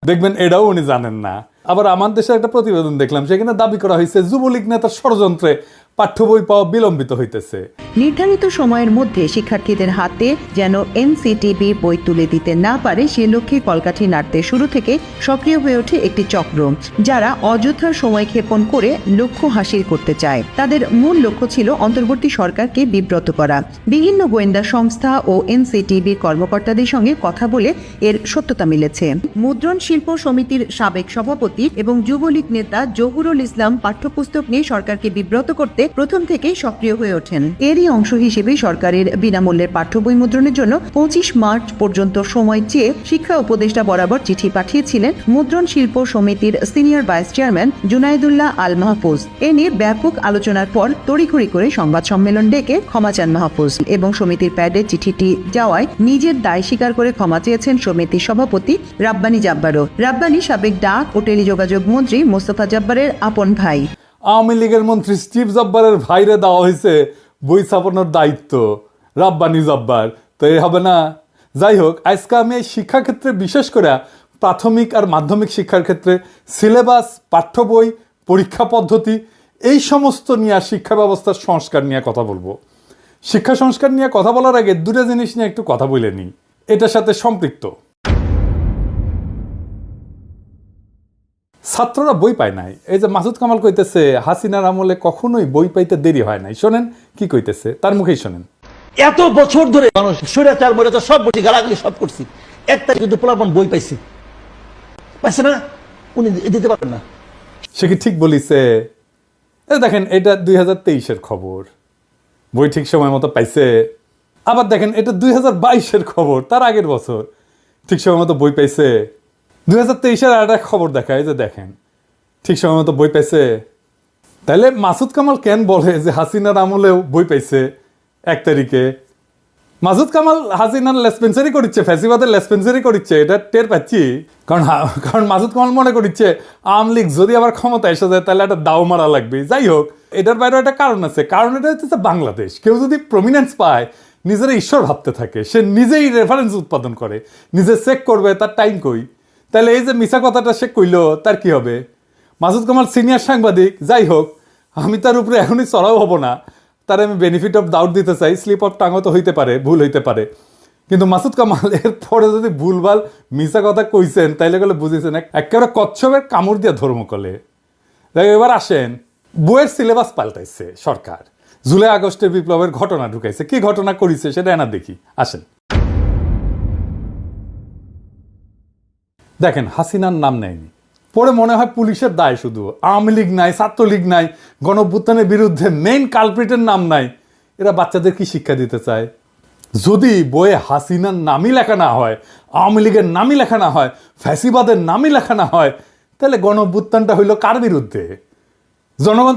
দেখবেন এটাও উনি জানেন না। আবার আমার দেশে একটা প্রতিবেদন দেখলাম, সেখানে দাবি করা হয়েছে যুবলীগ নেতার ষড়যন্ত্রে পাঠ্য বই পাওয়া বিলম্বিত হইতেছে। নির্ধারিত সময়ের মধ্যে শিক্ষার্থীদের হাতে যেন এনসিটিবি বই তুলে দিতে না পারে সে লক্ষ্যে কলকাঠি নাড়তে শুরু থেকে সক্রিয় হয়ে ওঠে একটি চক্র, যারা অযথা সময় ক্ষেপণ করে লক্ষ্য হাসিল করতে চায়। তাদের মূল লক্ষ্য ছিল অন্তর্বর্তী সরকারকে বিব্রত করা। বিভিন্ন গোয়েন্দা সংস্থা ও এনসিটিবির কর্মকর্তাদের সঙ্গে কথা বলে এর সত্যতা মিলেছে। মুদ্রণ শিল্প সমিতির সাবেক সভাপতি এবং যুবলীগ নেতা জহুরুল ইসলাম পাঠ্যপুস্তক নিয়ে সরকারকে বিব্রত করতে প্রথম থেকেই সক্রিয় হয়ে ওঠেন। এরই অংশ হিসেবে সরকারের বিনামূল্যের পাঠ্য বই মুদ্রণের জন্য 25 মার্চ পর্যন্ত সময় চেয়ে শিক্ষা উপদেষ্টা বরাবর চিঠি পাঠিয়েছিলেন মুদ্রণ শিল্প সমিতির সিনিয়র ভাইস চেয়ারম্যান জুনাইদুল্লাহ আল মাহফুজ। এ নিয়ে ব্যাপক আলোচনার পর তড়িঘড়ি করে সংবাদ সম্মেলন ডেকে ক্ষমা চান মাহফুজ এবং সমিতির প্যাডে চিঠিটি যাওয়ায় নিজের দায় স্বীকার করে ক্ষমা চেয়েছেন সমিতির সভাপতি রাব্বানী জাব্বারও। রাব্বানী সাবেক ডাক ও টেলিযোগাযোগ মন্ত্রী মোস্তফা জব্বারের আপন ভাই। আওয়ামী লীগের মন্ত্রী স্টিভ জব্বারের ভাইরে দেওয়া হয়েছে বই ছাপানোর দায়িত্ব, রাব্বানী জব্বার, তো এই হবে না? যাই হোক, আজকে আমি এই শিক্ষাক্ষেত্রে বিশেষ করে প্রাথমিক আর মাধ্যমিক শিক্ষার ক্ষেত্রে সিলেবাস, পাঠ্য বই, পরীক্ষা পদ্ধতি এই সমস্ত নিয়ে শিক্ষা ব্যবস্থার সংস্কার নিয়ে কথা বলবো। শিক্ষা সংস্কার নিয়ে কথা বলার আগে দুটো জিনিস নিয়ে একটু কথা বলে নিই, এটার সাথে সম্পৃক্ত। ছাত্ররা বই পায় নাই। এই যে মাসুদ কামাল কইতেছে হাসিনার আমলে কখনোই বই পাইতে দেরি হয় নাই, শোনেন কি কইতেছে, তার মুখেই শোনেন। এত বছর ধরে মানুষ স্বৈরাচার মৈরাচার সব বসে গালাগালি সব করছি, একটা কিন্তু পোলাপান বই পাইছে না, উনি দিতে পারবেন না। সে কি ঠিক বলিছে? দেখেন, এটা 2023-এর খবর, বই ঠিক সময় মতো পাইছে। আবার দেখেন, এটা 2022-এর খবর, তার আগের বছর ঠিক সময় মতো বই পাইছে। 2023-এর আর একটা খবর দেখায়, যে দেখেন ঠিক সময় মতো বই পাইছে। তাহলে মাসুদ কামাল কেন বলে যে হাসিনার আমলেও বই পাইছে 1 তারিখে? মাসুদ কামাল হাসিনার লেসপেন্সারি করিচ্ছে, ফ্যাসিবাদের লেসপেন্সারি করিচ্ছে, এটা টের পাচ্ছি। কারণ মাসুদ কামাল মনে করিচ্ছে আওয়ামী লীগ যদি আবার ক্ষমতা এসে যায় তাহলে একটা দাও মারা লাগবে। যাই হোক, এটার বাইরে একটা কারণ আছে। কারণ এটা হচ্ছে বাংলাদেশ, কেউ যদি প্রমিনেন্স পায় নিজেরা ঈশ্বর ভাবতে থাকে, সে নিজেই রেফারেন্স উৎপাদন করে, নিজে চেক করবে তার টাইম কই। তাহলে এই যে মিছা কথাটা সে কইল, তার কি হবে? মাসুদ কামাল সিনিয়র সাংবাদিক, যাই হোক, আমি তার উপরে এখনই চড়াও হব না, তার আমি বেনিফিট অফ ডাউট দিতে চাই। স্লিপ অফ টাঙও তো হইতে পারে, ভুল হইতে পারে, কিন্তু মাসুদ কামাল এর পরে যদি ভুলভাল মিছা কথা কইছেন তাইলে গেলে বুঝেছেন একেবারে কচ্ছপের কামড় দিয়ে ধর্ম কলে। এবার আসেন, বইয়ের সিলেবাস পাল্টাইছে সরকার, জুলাই আগস্টের বিপ্লবের ঘটনা ঢুকাইছে। কি ঘটনা করেছে সেটা এনা দেখি, আসেন। দেখেন, হাসিনার নাম নেয়নি, পরে মনে হয় পুলিশের দায় শুধু, আওয়ামী লীগ নাই, ছাত্রলীগ নাই, গণঅভ্যুত্থানের বিরুদ্ধে মেইন কালপ্রিটের নাম নাই। এরা বাচ্চাদের কি শিক্ষা দিতে চায়? যদি বইয়ে হাসিনার নামই লেখা না হয়, আওয়ামী লীগের নামই লেখা না হয়, ফ্যাসিবাদের নামই লেখা না হয়, তাহলে গণঅভ্যুত্থানটা হইল কার বিরুদ্ধে? জনগণ